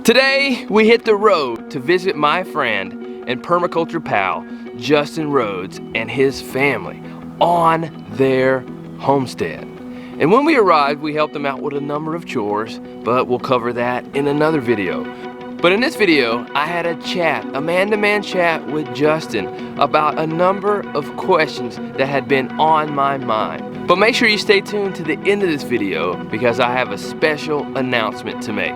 Today, we hit the road to visit my friend and permaculture pal, Justin Rhodes, and his family on their homestead. And when we arrived, we helped them out with a number of chores, but we'll cover that in another video. But in this video, I had a chat, a man-to-man chat with Justin about a number of questions that had been on my mind. But make sure you stay tuned to the end of this video because I have a special announcement to make.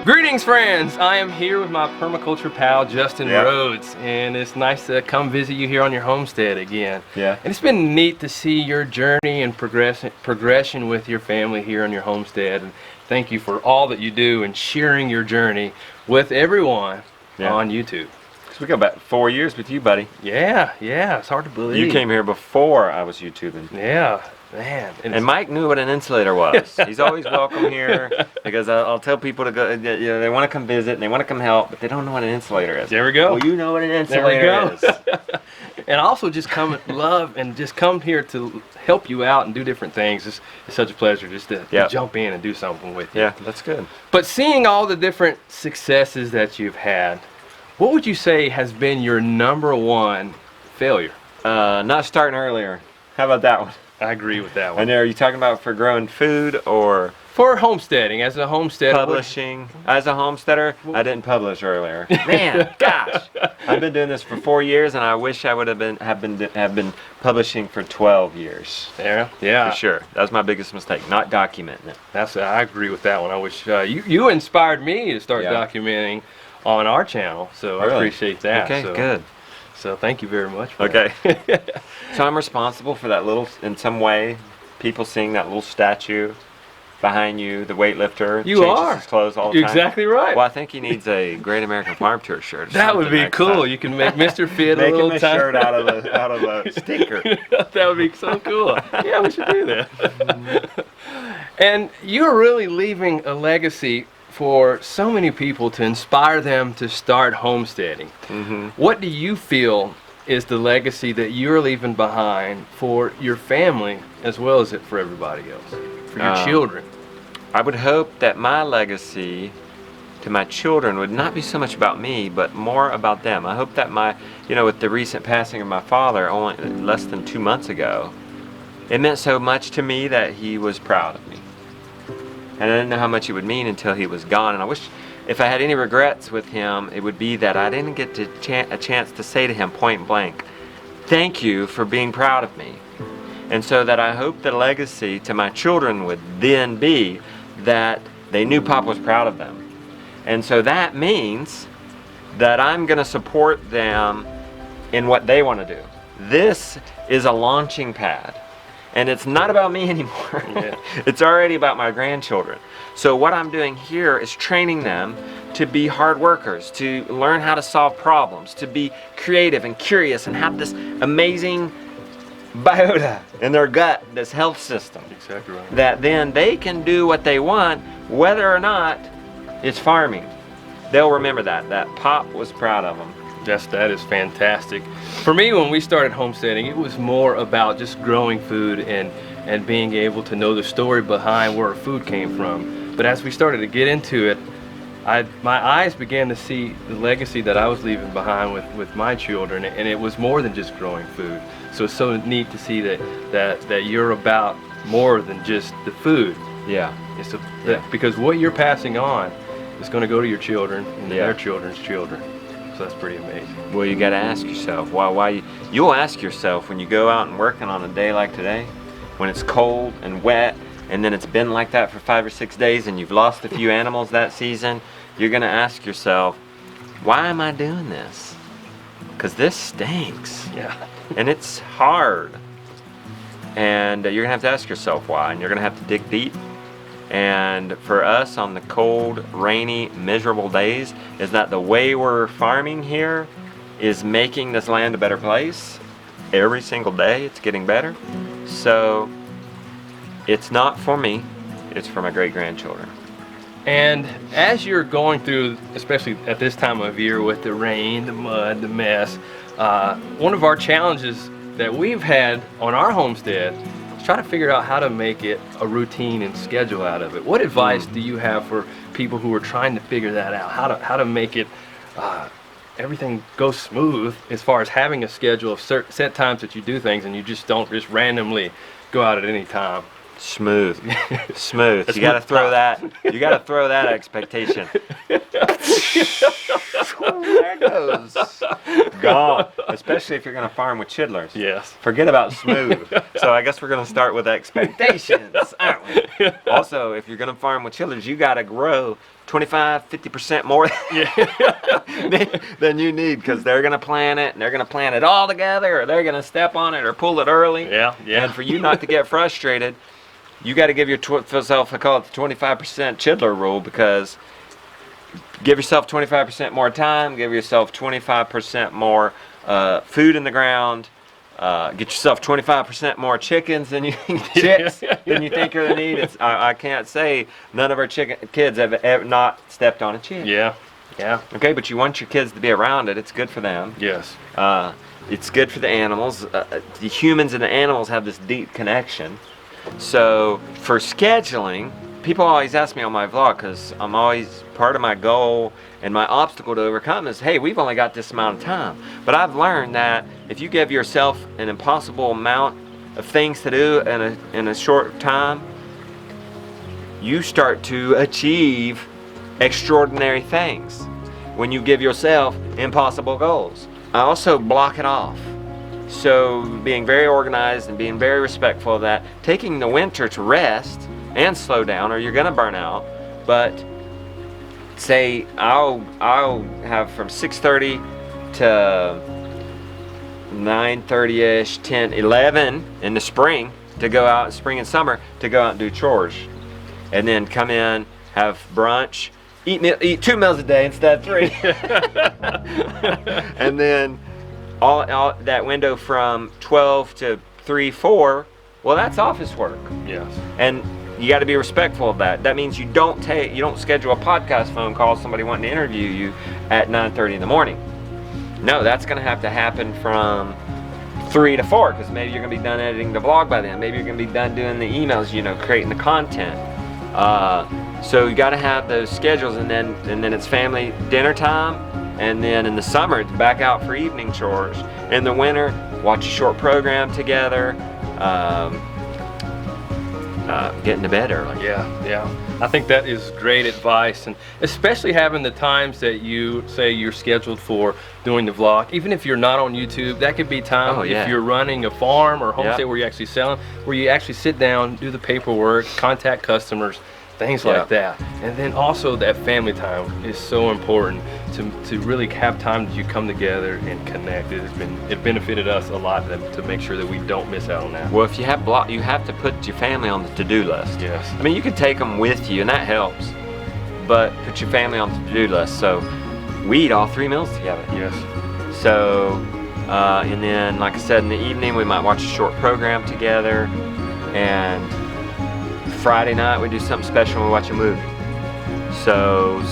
Greetings, friends! I am here with my permaculture pal, Justin Rhodes, and it's nice to come visit you here on your homestead again. And it's been neat to see your journey and progression with your family here on your homestead. And thank you for all that you do and sharing your journey with everyone on YouTube. We go back 4 years with you, buddy. Yeah, it's hard to believe. You came here before I was YouTubing. Yeah, man. And Mike knew what an insulator was. He's always welcome here because I'll tell people to go, they want to come visit and they want to come help, but they don't know what an insulator is. There we go. Well, you know what an insulator is. And also just come and love and just come here to help you out and do different things. It's such a pleasure just to jump in and do something with you. Yeah, that's good. But seeing all the different successes that you've had, what would you say has been your #1 failure? Not starting earlier. How about that one? I agree with that one. And are you talking about for growing food or? For homesteading, as a homesteader. Publishing. As a homesteader, I didn't publish earlier. Man, gosh. I've been doing this for 4 years and I wish I would have been publishing for 12 years. Yeah. For sure. That was my biggest mistake, not documenting it. I agree with that one. I wish you inspired me to start documenting on our channel, so I appreciate that. Okay, good. So thank you very much for that. So I'm responsible for that little, in some way, people seeing that little statue behind you, the weightlifter. You are. His clothes all the time. Exactly right. Well, I think he needs a Great American Farm Tour shirt. That would be cool. You can make Mr. Fit make a little him a shirt out of a sticker. That would be so cool. Yeah, we should do that. And you're really leaving a legacy for so many people to inspire them to start homesteading. What do you feel is the legacy that you're leaving behind for your family as well as for everybody else, for your children? I would hope that my legacy to my children would not be so much about me, but more about them. I hope that with the recent passing of my father only less than 2 months ago, it meant so much to me that he was proud of me. And I didn't know how much it would mean until he was gone. And I wish, if I had any regrets with him, it would be that I didn't get a chance to say to him point blank, thank you for being proud of me. And so that I hope the legacy to my children would then be that they knew Pop was proud of them. And so that means that I'm going to support them in what they want to do. This is a launching pad. And it's not about me anymore. It's already about my grandchildren. So what I'm doing here is training them to be hard workers, to learn how to solve problems, to be creative and curious and have this amazing biota in their gut, this health system. Exactly right. That then they can do what they want, whether or not it's farming. They'll remember that Pop was proud of them. That is fantastic. For me, when we started homesteading, it was more about just growing food and being able to know the story behind where our food came from. But as we started to get into it, my eyes began to see the legacy that I was leaving behind with my children, and it was more than just growing food. So it's so neat to see that you're about more than just the food. Because what you're passing on is going to go to your children and their children's children. So that's pretty amazing. Well, you got to ask yourself, you'll ask yourself when you go out and working on a day like today, when it's cold and wet, and then it's been like that for 5 or 6 days and you've lost a few animals that season, you're going to ask yourself, why am I doing this? Because this stinks. And it's hard. And you're going to have to ask yourself why, and you're going to have to dig deep. And for us on the cold, rainy, miserable days, is that the way we're farming here is making this land a better place. Every single day it's getting better. So it's not for me, it's for my great-grandchildren. And as you're going through, especially at this time of year with the rain, the mud, the mess, one of our challenges that we've had on our homestead try to figure out how to make it a routine and schedule out of it. What advice do you have for people who are trying to figure that out? How to make it everything go smooth as far as having a schedule of set times that you do things, and you just don't just randomly go out at any time. Smooth. Smooth. You gotta throw that. You gotta throw that expectation. There it goes. Gone. Especially if you're gonna farm with chidlers. Yes. Forget about smooth. So I guess we're gonna start with expectations, aren't we? Also, if you're gonna farm with chidlers, you gotta grow 25-50% more than you need, because they're gonna plant it, and they're gonna plant it all together, or they're gonna step on it or pull it early. Yeah. And for you not to get frustrated, you got to give yourself, I call it the 25% chidler rule, because give yourself 25% more time, give yourself 25% more food in the ground, get yourself 25% more chickens than you chicks than you think you're gonna need. I can't say none of our kids have ever not stepped on a chick. Yeah. Okay, but you want your kids to be around it. It's good for them. Yes. It's good for the animals. The humans and the animals have this deep connection. So for scheduling, people always ask me on my vlog, because I'm always, part of my goal and my obstacle to overcome is, hey, we've only got this amount of time. But I've learned that if you give yourself an impossible amount of things to do in a short time, you start to achieve extraordinary things when you give yourself impossible goals. I also block it off. So being very organized and being very respectful of that, taking the winter to rest and slow down, or you're gonna burn out. But say I'll have from 6:30 to 9:30ish, 10, 11 in the spring to go out, spring and summer, to go out and do chores, and then come in, have brunch, eat 2 meals a day instead of 3, and then all that window from 12 to 3, 4, well, that's office work. Yes. And you got to be respectful of that. That means you don't schedule a podcast phone call, somebody wanting to interview you at 9:30 in the morning. No, that's going to have to happen from 3 to 4, because maybe you're going to be done editing the vlog by then. Maybe you're going to be done doing the emails, creating the content. So you got to have those schedules, and then it's family dinner time. And then in the summer, it's back out for evening chores. In the winter, watch a short program together, getting to bed early. Yeah. I think that is great advice, and especially having the times that you say you're scheduled for doing the vlog. Even if you're not on YouTube, that could be time if you're running a farm or homestead where you're actually selling, where you actually sit down, do the paperwork, contact customers, things like that. And then also that family time is so important to really have time that you come together and connect. It benefited us a lot to make sure that we don't miss out on that. Well, if you have you have to put your family on the to-do list. Yes. I mean, you can take them with you, and that helps, but put your family on the to-do list. So we eat all 3 meals together. Yes. So and then, like I said, in the evening we might watch a short program together, and Friday night we do something special and we watch a movie. So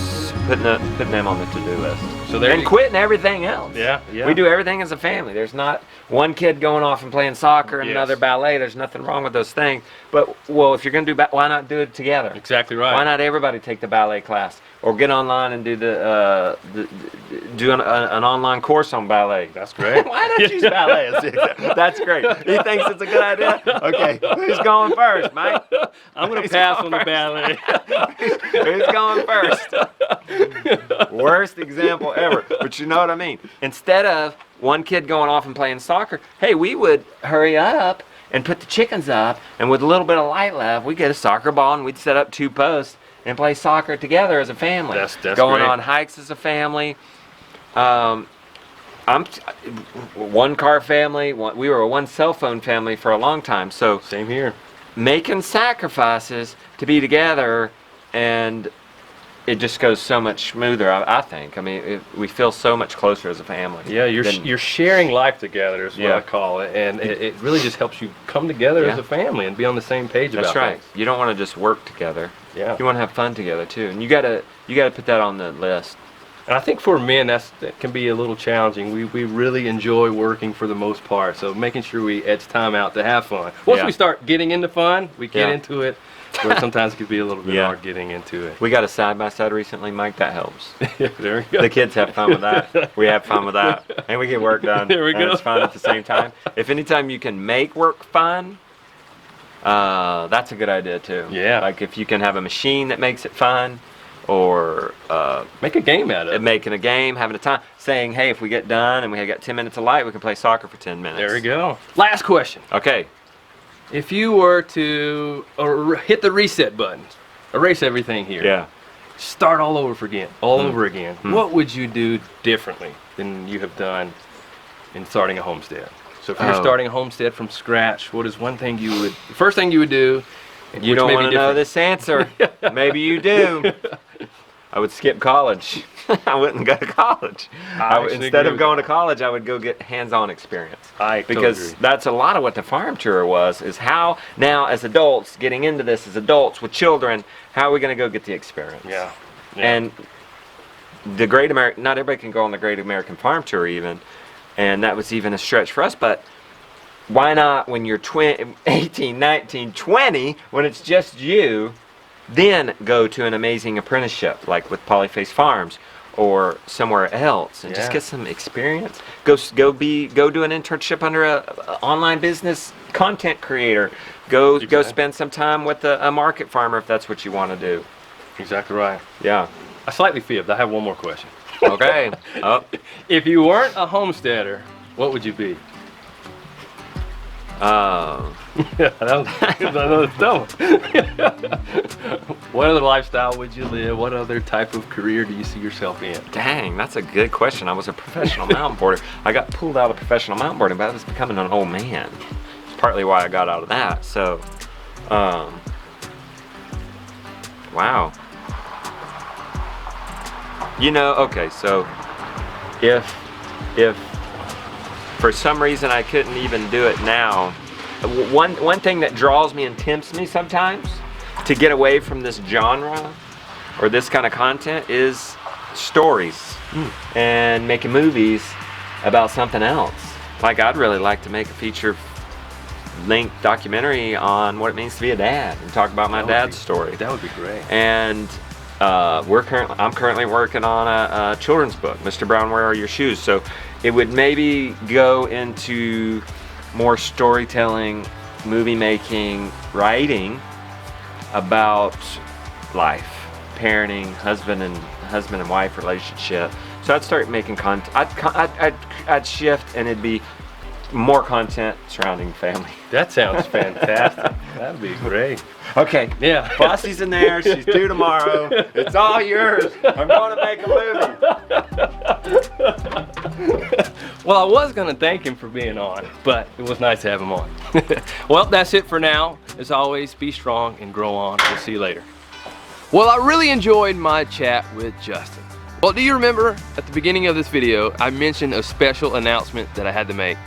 putting them on the to-do list. So there, and quitting everything else. Yeah. We do everything as a family. There's not one kid going off and playing soccer and another ballet. There's nothing wrong with those things. But well, if you're going to do why not do it together? Exactly right. Why not everybody take the ballet class, or get online and do an online course on ballet? That's great. Why not use ballet? That's great. He thinks it's a good idea. Okay, who's going first, Mike? I'm going to pass on the ballet. Who's going first? Worst example ever. But you know what I mean. Instead of one kid going off and playing soccer, hey, we would hurry up and put the chickens up, and with a little bit of light left, we'd get a soccer ball and we'd set up 2 posts and play soccer together as a family. That's going great. On hikes as a family. I'm one car family. We were a one cell phone family for a long time. So same here. Making sacrifices to be together, and it just goes so much smoother, I think. I mean, we feel so much closer as a family. Yeah, you're sharing life together is what I call it, and it really just helps you come together as a family and be on the same page about things. That's right. You don't want to just work together. Yeah. You want to have fun together too, and you gotta put that on the list. And I think for men, that can be a little challenging. We really enjoy working for the most part, so making sure we edge time out to have fun. Once we start getting into fun, we get into it, where sometimes it can be a little bit hard getting into it. We got a side-by-side recently, Mike, that helps. There we go. The kids have fun with that. We have fun with that. And we get work done. There we go. And it's fun at the same time. If anytime you can make work fun, that's a good idea too. Yeah. Like if you can have a machine that makes it fun, or make a game out of it. Making a game, having a time, saying, hey, if we get done and we got 10 minutes of light, we can play soccer for 10 minutes. There we go. Last question. Okay. If you were to hit the reset button, erase everything here, start all over again, what would you do differently than you have done in starting a homestead? So if you're starting a homestead from scratch, what is one thing the first thing you would do? You don't want to know this answer. Maybe you do. I would skip college. I wouldn't go to college. Instead of going to college, I would go get hands-on experience. Because that's a lot of what the farm tour was, is how now as adults, getting into this as adults with children, how are we going to go get the experience? Yeah. And the Great American, not everybody can go on the Great American Farm Tour even, and that was even a stretch for us, but why not when you're 18, 19, 20, when it's just you, then go to an amazing apprenticeship like with Polyface Farms or somewhere else and just get some experience. Go do an internship under a online business content creator. Go spend some time with a market farmer if that's what you want to do. Exactly right. Yeah. I slightly fibbed. I have one more question. Okay. If you weren't a homesteader, what would you be? That was another dumb one. What other lifestyle would you live? What other type of career do you see yourself in? Dang, that's a good question. I was a professional mountain boarder. I got pulled out of professional mountain boarding, but I was becoming an old man. It's partly why I got out of that. So, wow. You know, okay, so if for some reason I couldn't even do it now, one thing that draws me and tempts me sometimes to get away from this genre or this kind of content is stories and making movies about something else. Like I'd really like to make a feature-length documentary on what it means to be a dad and talk about my dad's story. That would be great. And I'm currently working on a children's book, Mr. Brown, Where Are Your Shoes? So it would maybe go into more storytelling, movie making, writing about life, parenting, husband and wife relationship. So I'd start making content. I'd shift, and it'd be more content surrounding family. That sounds fantastic. That'd be great. Okay. Yeah. Bossy's in there. She's due tomorrow. It's all yours. I'm going to make a movie. Well, I was going to thank him for being on, but it was nice to have him on. Well, that's it for now. As always, be strong and grow on. We'll see you later. Well, I really enjoyed my chat with Justin. Well, do you remember at the beginning of this video, I mentioned a special announcement that I had to make?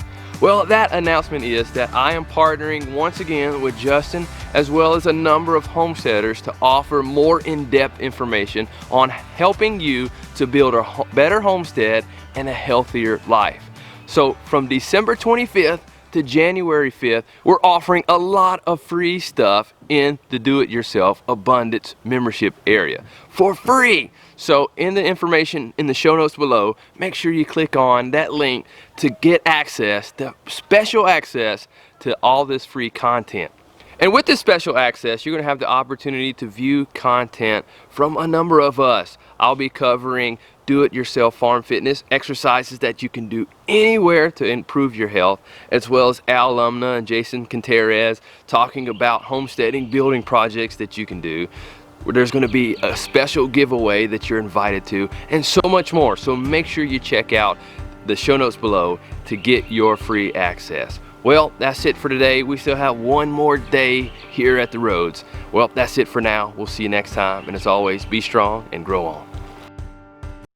Well, that announcement is that I am partnering once again with Justin as well as a number of homesteaders to offer more in-depth information on helping you to build a better homestead and a healthier life. So from December 25th to January 5th, we're offering a lot of free stuff in the Do-It-Yourself Abundance membership area for free. So in the information in the show notes below, make sure you click on that link to get access, the special access to all this free content. And with this special access, you're going to have the opportunity to view content from a number of us. I'll be covering do-it-yourself farm fitness, exercises that you can do anywhere to improve your health, as well as Lumnah and Jason Contraras talking about homesteading, building projects that you can do. There's going to be a special giveaway that you're invited to, and so much more. So make sure you check out the show notes below to get your free access. Well, that's it for today. We still have one more day here at the Rhodes. Well, that's it for now. We'll see you next time. And as always, be strong and grow on.